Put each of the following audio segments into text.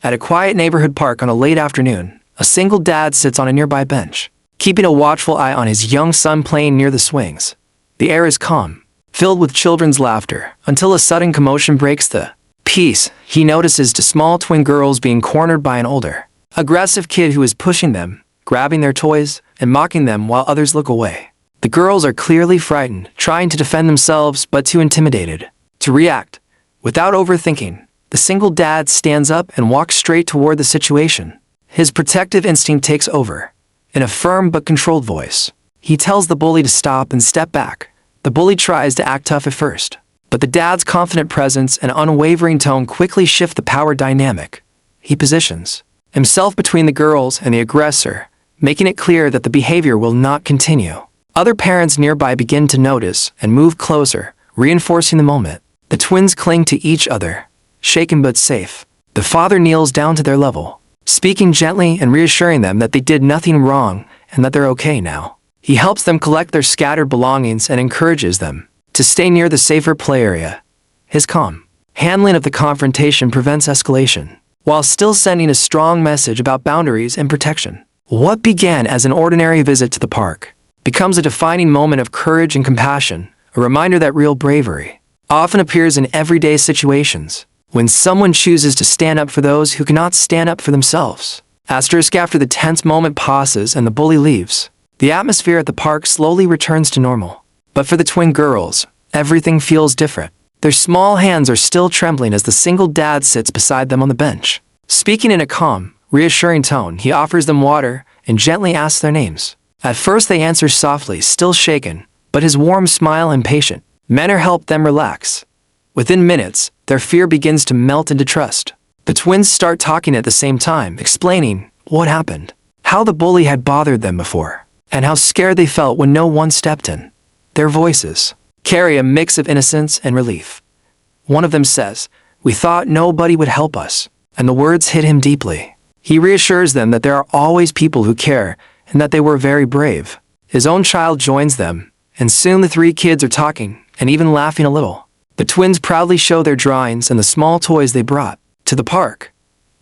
At a quiet neighborhood park on a late afternoon, a single dad sits on a nearby bench, keeping a watchful eye on his young son playing near the swings. The air is calm, filled with children's laughter, until a sudden commotion breaks the peace. He notices two small twin girls being cornered by an older, aggressive kid who is pushing them, grabbing their toys, and mocking them while others look away. The girls are clearly frightened, trying to defend themselves but too intimidated to react. Without overthinking, the single dad stands up and walks straight toward the situation. His protective instinct takes over. In a firm but controlled voice, he tells the bully to stop and step back. The bully tries to act tough at first, but the dad's confident presence and unwavering tone quickly shift the power dynamic. He positions himself between the girls and the aggressor, making it clear that the behavior will not continue. Other parents nearby begin to notice and move closer, reinforcing the moment. The twins cling to each other, shaken but safe. The father kneels down to their level, speaking gently and reassuring them that they did nothing wrong and that they're okay now. He helps them collect their scattered belongings and encourages them to stay near the safer play area. His calm handling of the confrontation prevents escalation, while still sending a strong message about boundaries and protection. What began as an ordinary visit to the park becomes a defining moment of courage and compassion, a reminder that real bravery often appears in everyday situations, when someone chooses to stand up for those who cannot stand up for themselves. After the tense moment passes and the bully leaves, the atmosphere at the park slowly returns to normal. But for the twin girls, everything feels different. Their small hands are still trembling as the single dad sits beside them on the bench. Speaking in a calm, reassuring tone, he offers them water and gently asks their names. At first they answer softly, still shaken, but his warm smile and patient manner help them relax. Within minutes, their fear begins to melt into trust. The twins start talking at the same time, explaining what happened, how the bully had bothered them before, and how scared they felt when no one stepped in. Their voices carry a mix of innocence and relief. One of them says, "We thought nobody would help us," and the words hit him deeply. He reassures them that there are always people who care and that they were very brave. His own child joins them, and soon the three kids are talking and even laughing a little. The twins proudly show their drawings and the small toys they brought to the park.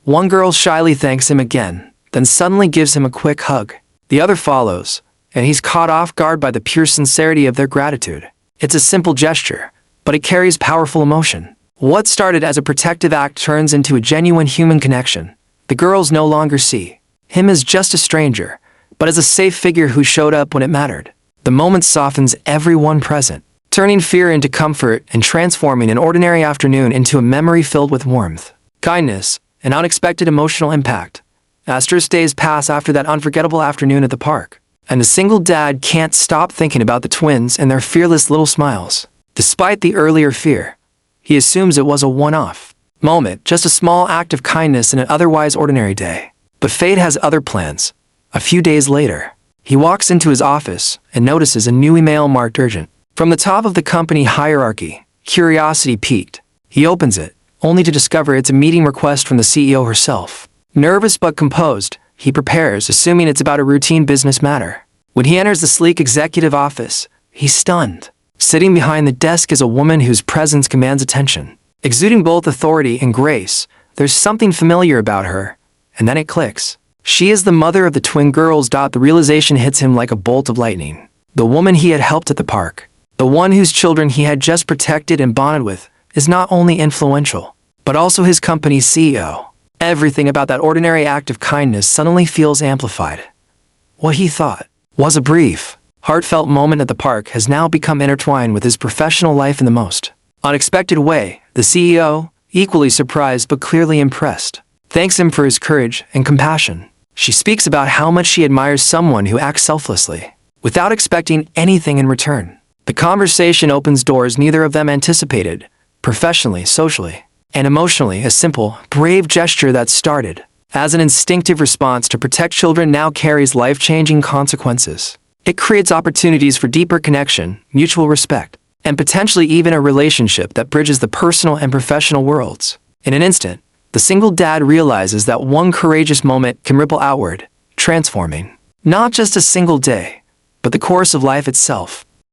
One girl shyly thanks him again, then suddenly gives him a quick hug. The other follows, and he's caught off guard by the pure sincerity of their gratitude. It's a simple gesture, but it carries powerful emotion. What started as a protective act turns into a genuine human connection. The girls no longer see him as just a stranger, but as a safe figure who showed up when it mattered. The moment softens everyone present, turning fear into comfort and transforming an ordinary afternoon into a memory filled with warmth, kindness, and unexpected emotional impact. Days pass after that unforgettable afternoon at the park, and the single dad can't stop thinking about the twins and their fearless little smiles. Despite the earlier fear, he assumes it was a one-off moment, just a small act of kindness in an otherwise ordinary day. But fate has other plans. A few days later, he walks into his office and notices a new email marked urgent. From the top of the company hierarchy, curiosity piqued. He opens it, only to discover it's a meeting request from the CEO herself. Nervous but composed, he prepares, assuming it's about a routine business matter. When he enters the sleek executive office, he's stunned. Sitting behind the desk is a woman whose presence commands attention. Exuding both authority and grace, there's something familiar about her, and then it clicks. She is the mother of the twin girls. The realization hits him like a bolt of lightning. The woman he had helped at the park, the one whose children he had just protected and bonded with, is not only influential, but also his company's CEO. Everything about that ordinary act of kindness suddenly feels amplified. What he thought was a brief, heartfelt moment at the park has now become intertwined with his professional life in the most unexpected way. The CEO, equally surprised but clearly impressed, thanks him for his courage and compassion. She speaks about how much she admires someone who acts selflessly, without expecting anything in return. The conversation opens doors neither of them anticipated, professionally, socially, and emotionally. A simple, brave gesture that started as an instinctive response to protect children now carries life-changing consequences. It creates opportunities for deeper connection, mutual respect, and potentially even a relationship that bridges the personal and professional worlds. In an instant, the single dad realizes that one courageous moment can ripple outward, transforming not just a single day, but the course of life itself.